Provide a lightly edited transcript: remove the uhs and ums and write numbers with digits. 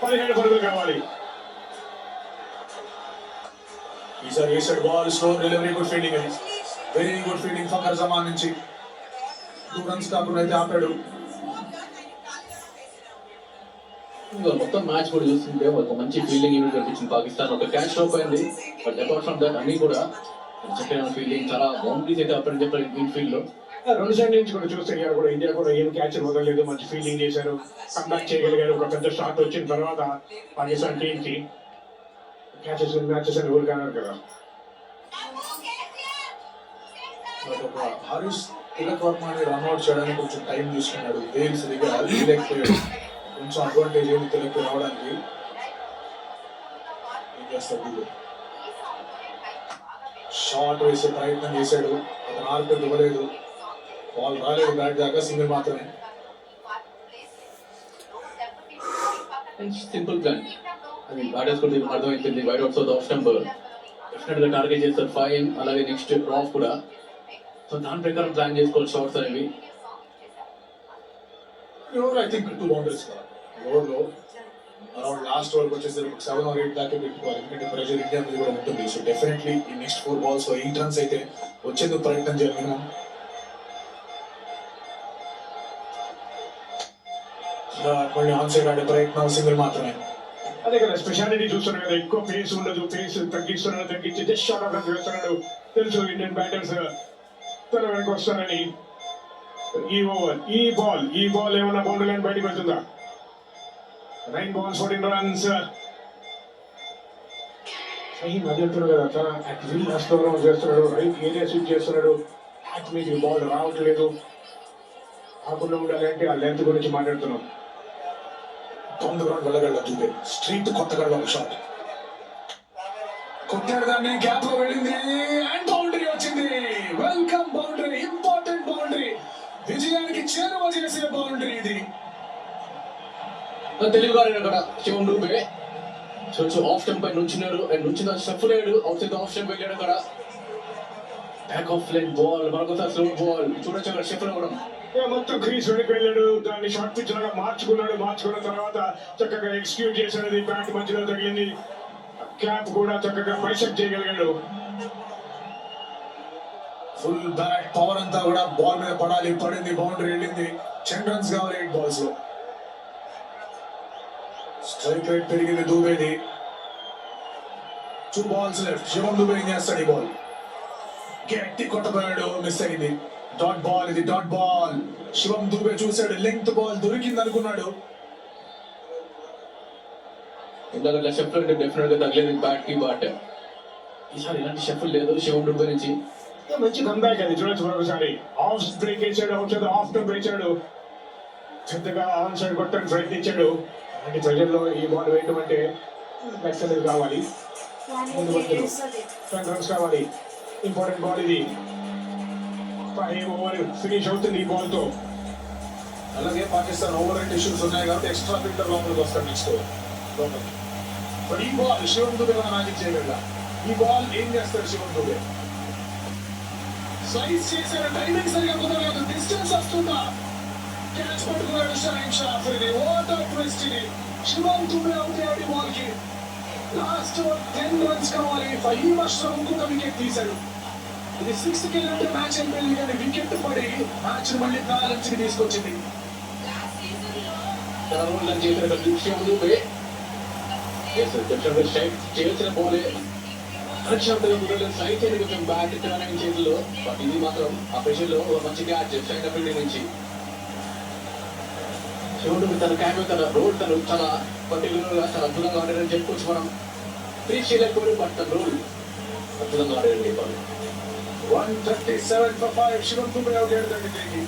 17 పరుగులు కావాలి. ఈసారి వేసాడు ball, slow delivery, good fielding. అది very good fielding Fakhar Zaman నుంచి. 2 runs కాకుండా అయితే ఆపాడు. మొత్తం మ్యాచ్ కూడా చూస్తుంటే ఒక మంచి ఫీల్డింగ్ యూనిట్ కనిపించింది పాకిస్తాన్. ఒక క్యాచ్ డ్రాప్ అయింది, బట్ అపార్ట్ ఫ్రమ్ దట్ అన్ని కూడా చెప్పిన ఫీల్డింగ్ చాలా బౌండరీస్ అయితే అప్పుడు చెప్పారు ఇన్ ఫీల్డ్ లో. 2 సైడ్ నుంచి కూడా చూస్తే కూడా ఇండియా కూడా ఏం క్యాచ్ వదలలేదు, మంచి ఫీల్డింగ్ చేశారు, కంబ్యాక్ చేయగలిగారు. ఒక పెద్ద షాట్ వచ్చిన తర్వాత పాకిస్తాన్ టీమ్ కి మ్యాచెస్ అని ఊరు కాన్నారు కదా. ఒక హారిస్ తిలక్ వర్మ రన్అట్ చేయడానికి కొంచెం టైం తీసుకున్నాడు. వేల్ సరిగ్గా లేకపోయాడు, కొంచెం అడ్వాంటేజ్ ఏంటి తిలక్ రావడానికి. ఏం చేస్తాడు, షాట్ వేసే ప్రయత్నం చేశాడు, అతను ఆర్పి ఇవ్వలేదు, బాల్ రాలేదు బ్యాట్ దాకా, సింగిల్ మాత్రమే. సింపుల్ ప్లాన్ అది బ్యాటర్స్ కూడా అర్థమైంది. Wide outs off stump definite గా టార్గెట్ చేస్తారు 5, అలాగే నెక్స్ట్ డ్రాప్ కూడా. సో దాని ప్రకారం ప్లాన్ చేసుకోవాలి షాట్స్ అనేవి. ఐ థింక్ 2 బౌండరీస్ ఓవర్లో అరౌండ్ లాస్ట్ ఓవర్కి వచ్చేసరికి 7 or 8 దాకా పెట్టుకోవాలి, ఎందుకంటే ప్రెషర్ ఇండియా మీద కూడా ఉంటుంది. సో డెఫినెట్లీ ఈ నెక్స్ట్ 4 balls 8 runs అయితే వచ్చేందుకు ప్రయత్నం చేయాలి. మళ్ళీ ఆన్ సైడ్ ఆడే ప్రయత్నం, సింగిల్ మాత్రమే. అదే కదా స్పెషాలిటీ చూస్తున్నాడు కదా, ఎక్కువ పేస్ ఉండదు, పేస్ తగ్గించి జస్ట్ షార్ట్ ఆఫ్ రన్స్ వేస్తున్నాడు. తెలుసు ఇండియన్ బ్యాటర్స్ తన వెనక వస్తారని. ఈ బాల్ ఏమన్నా బౌండరీ లైన్ బయటకు వెళ్తుందా? 9 balls 14 runs. అది వెళ్తున్నాడు కదా, తన వీల్ నష్టం చేస్తున్నాడు, రైట్ ఏరియా స్విచ్ చేస్తున్నాడు, బ్యాట్ మీద బాల్ రావట్లేదు. ఆకుండా ఉండాలంటే ఆ లెంత్ గురించి మాట్లాడుతున్నాం. తొందరగా వెళ్ళగల చూపే స్ట్రీట్ కొత్తగడ ఒక షాట్ కొట్టాడు, దాన్ని గ్యాప్ లో వెళ్ళింది అండ్ బౌండరీ వచ్చింది. వెల్కమ్ బౌండరీ, ఇంపార్టెంట్ బౌండరీ, విజయానికి చేరువ చేసే బౌండరీ ఇది. తెలుగు గారు అక్కడ శివం డూబే చూడొచ్చు, ఆఫ్ స్టంప్ పై నుంచున్నాడు అండ్ నుంచిన స్టెప్ లేడు, అవుట్ సైడ్ ఆఫ్ స్టంప్ వెళ్ళాడు అక్కడ. బ్యాక్ ఆఫ్ లైన్ బాల్, మరొకసారి స్లో బాల్ చూడొచ్చు అక్కడ షెఫ్ అవ్వడం. మొత్తం క్రీజ్ వెనక్కి వెళ్ళాడు, దాన్ని షార్ట్ పిచ్ లాగా మార్చుకున్న తర్వాత చక్కగా ఎక్స్క్యూట్ చేశాడు. బ్యాట్ మధ్యలో తగిలింది, క్యాప్ కూడా చక్కగా బైసెప్ట్ చేయగలిగాడు. ఫుల్ బ్యాట్ పవర్ అంతా కూడా బాల్ మీద పడింది, బౌండరీ వెళ్ళింది. 10 runs కావాలి 8 balls లో. స్ట్రైక్ రేట్ పెరిగింది దూబేది. 2 balls లెఫ్ట్. శివం దూబే ఏం చేస్తాడు? ఈ బాల్ గట్టి కొట్టబోయాడు, మిస్ అయింది. డాట్ బాల్, ఇది డాట్ బాల్. శివం దూబే చూశాడు, లెంగ్త్ బాల్ దొరికింది అనుకున్నాడు. ఇందాక షెఫ్ డెఫినెట్ గా తగ్గలేదు బ్యాట్ కి, బట్ ఈసారి ఇలాంటి షెఫ్ లేదు శివం డూబే నుంచి. మంచి కంబ్యాక్ అది, చూడొచ్చు మరొకసారి. ఆఫ్ బ్రేక్ వేసాడు, అవుట్ సైడ్ ఆఫ్ టర్న్ వేసాడు, పెద్దగా ఆన్ సైడ్ కొట్టడానికి ప్రయత్నించాడు. అంటే ప్రజల్లో ఈ బాల్ వేయటం అంటే ఎక్సలెంట్ కావాలి, 10 runs కావాలి. ఇంపార్టెంట్ బాల్ ఇది. 5 over ఫినిష్ అవుతుంది ఈ బాల్ తో. అలాగే పాకిస్తాన్ ఓవర్ రైట్ ఇష్యూస్ ఉన్నాయి కాబట్టి ఎక్స్ట్రా ఫిల్టర్ లోపలికి వస్తాడు నెక్స్ట్ ఓవర్. బట్ ఈ బాల్ శివం దుబే మ్యాజిక్ చేయగల. ఈ బాల్ ఏం చేస్తాడు శివం దుబే? స్లైస్ చేశాడు, టైమింగ్ సరిగా కుదరలేదు, డిస్టెన్స్ వస్తుందా? క్యాచ్ పట్టుకున్నాడు షాహిన్ షాఫ్. ఇది వాట్ ఆ ట్విస్ట్ ఇది. శివం దుబే అవుట్ అయ్యాడు ఈ బాల్ కి. లాస్ట్ 10 runs కావాలి. 5 వర్షం ఇంకొక వికెట్ తీశాడు. ఇది 6th కి వెళ్ళినట్టు మ్యాచ్ అయిపోయింది, కానీ వికెట్ పడి మ్యాచ్ మళ్ళీ బ్యాలెన్స్ కి తీసుకొచ్చింది. చేయాల్సిన బౌలే సైడ్ చేయండి కొంచెం బ్యాట్ ఇచ్చిన చేతుల్లో, బట్ ఇది మాత్రం ఆ ప్రెషర్ లో మంచి క్యాచ్ సైడ్ ఫీల్డింగ్ నుంచి. శివుడు తన క్యామె తన రోల్ తను చాలా పర్టికులర్ గా చాలా అద్భుతంగా ఆడారని చెప్పుకోవచ్చు మనం. రీచ్ చేయలేకపోయాడు, బట్ తన రోల్ అద్భుతంగా ఆడారండి. 137 for 5. శివం దుబే అవుట్ అయ్యాడు.